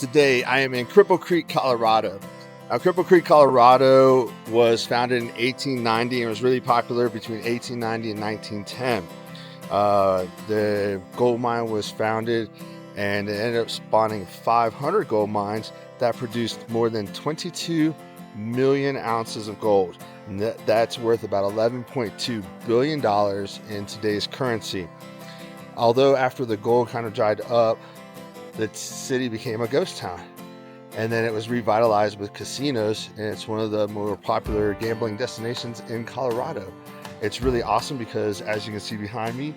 today I am in Cripple Creek, Colorado. Now, Cripple Creek, Colorado was founded in 1890 and was really popular between 1890 and 1910. The gold mine was founded and it ended up spawning 500 gold mines that produced more than 22 million ounces of gold. And that's worth about $11.2 billion in today's currency. Although after the gold kind of dried up, the city became a ghost town. And then it was revitalized with casinos, and it's one of the more popular gambling destinations in Colorado. It's really awesome because, as you can see behind me,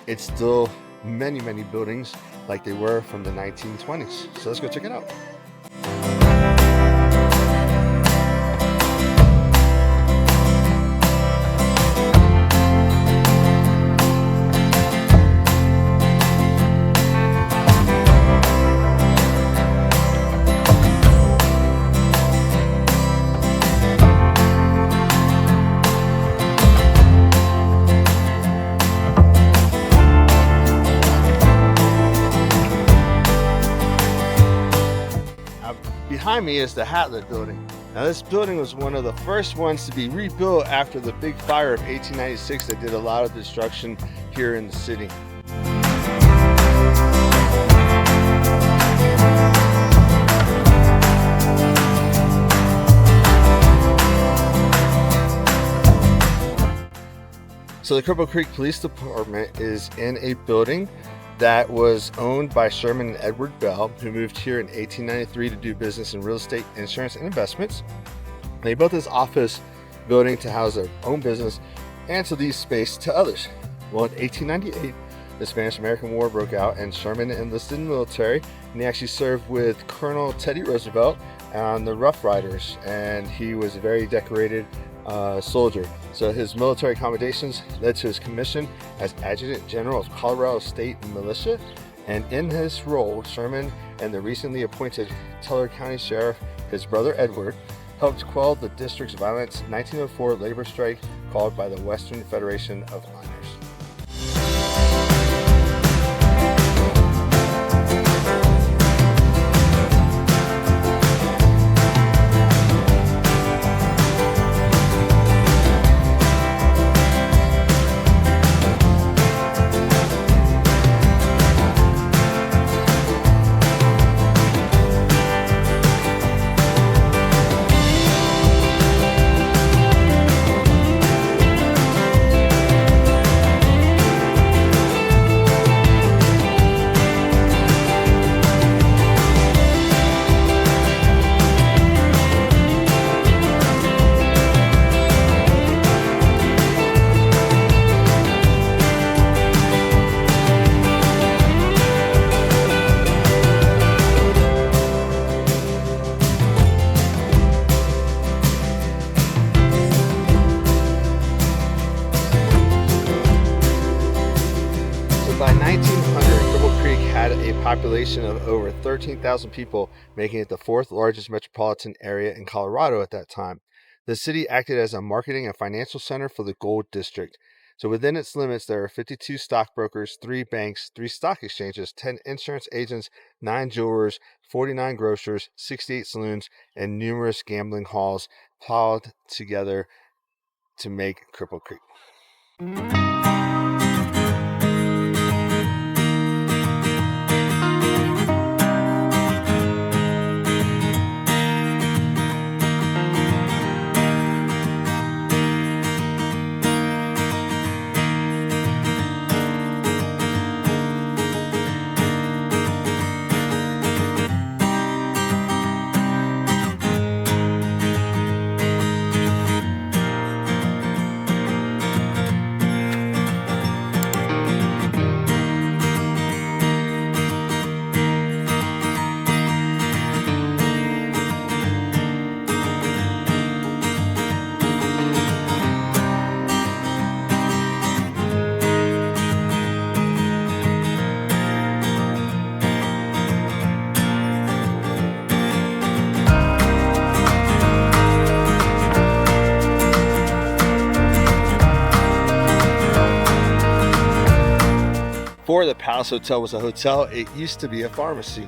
it's still many, many buildings like they were from the 1920s. So let's go check it out. Behind me is the Hatlett building. Now, this building was one of the first ones to be rebuilt after the big fire of 1896 that did a lot of destruction here in the city. So the Cripple Creek Police Department is in a building that was owned by Sherman and Edward Bell, who moved here in 1893 to do business in real estate, insurance, and investments. They built this office building to house their own business and to leave space to others. Well, in 1898, the Spanish-American War broke out and Sherman enlisted in the military, and he actually served with Colonel Teddy Roosevelt on the Rough Riders, and he was a very decorated soldier. So his military accommodations led to his commission as Adjutant General of Colorado State Militia, and in his role, Sherman and the recently appointed Teller County Sheriff, his brother Edward, helped quell the district's violent 1904 labor strike called by the Western Federation of Miners. By 1900, Cripple Creek had a population of over 13,000 people, making it the fourth largest metropolitan area in Colorado at that time. The city acted as a marketing and financial center for the Gold District. So within its limits, there are 52 stockbrokers, 3 banks, 3 stock exchanges, 10 insurance agents, 9 jewelers, 49 grocers, 68 saloons, and numerous gambling halls piled together to make Cripple Creek. Before the Palace Hotel was a hotel, it used to be a pharmacy.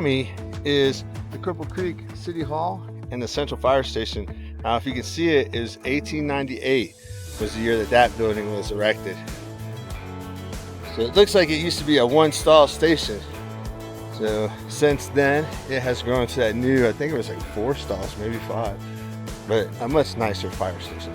me is the Cripple Creek City Hall and the Central Fire Station. Now, if you can see it, is 1898 was the year that that building was erected. So it looks like it used to be a one-stall station. So since then, it has grown to that new, I think it was like 4 stalls, maybe 5, but a much nicer fire station.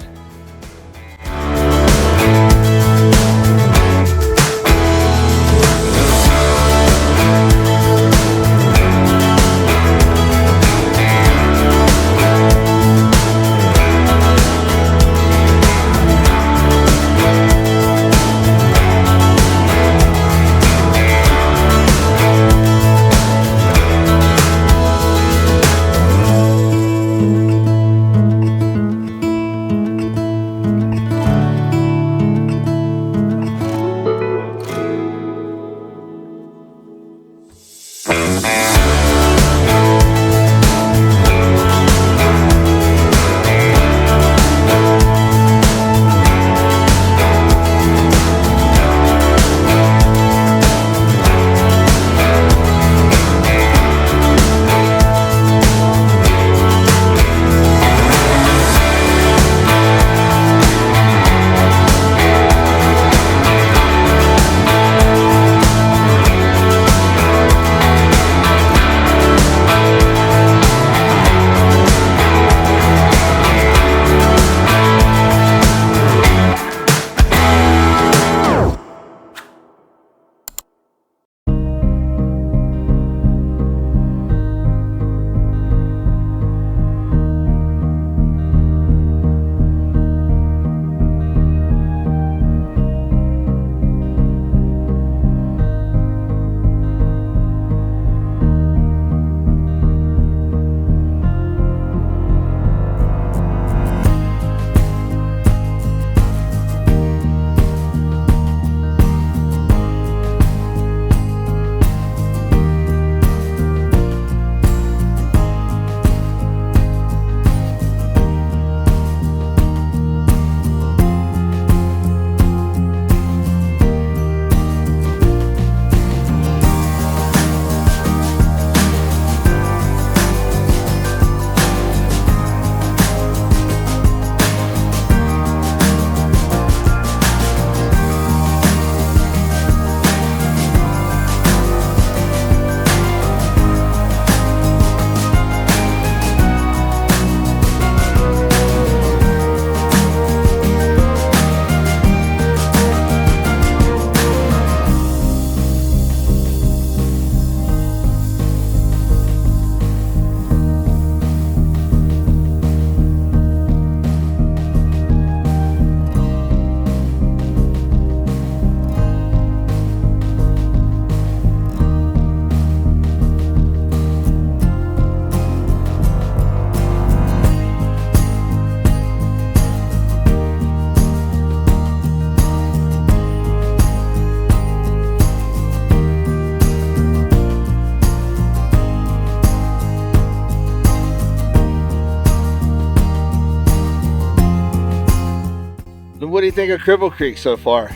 What do you think of Cripple Creek so far?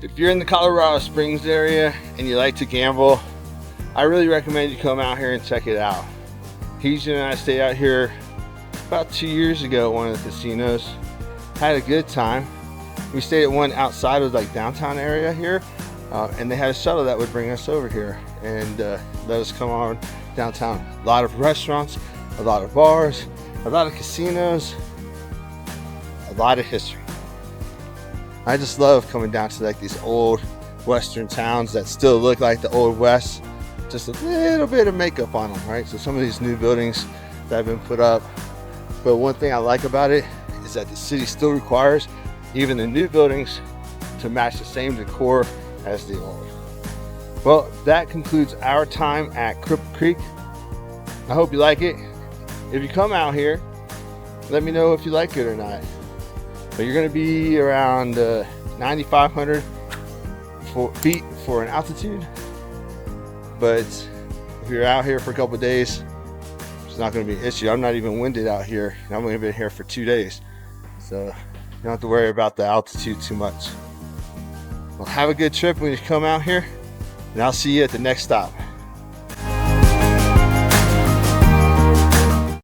If you're in the Colorado Springs area and you like to gamble, I really recommend you come out here and check it out. Heejin and I stayed out here about 2 years ago at one of the casinos. Had a good time. We stayed at one outside of like downtown area here, and they had a shuttle that would bring us over here and let us come on downtown. A lot of restaurants, a lot of bars, a lot of casinos, a lot of history. I just love coming down to like these old western towns that still look like the old west, just a little bit of makeup on them, right? So some of these new buildings that have been put up, but one thing I like about it is that the city still requires even the new buildings to match the same decor as the old. Well, that concludes our time at Cripple Creek. I hope you like it. If you come out here, let me know if you like it or not. But you're going to be around 9,500 feet for an altitude. But if you're out here for a couple of days, it's not going to be an issue. I'm not even winded out here. I've only been here for 2 days. So you don't have to worry about the altitude too much. Well, have a good trip when you come out here, and I'll see you at the next stop.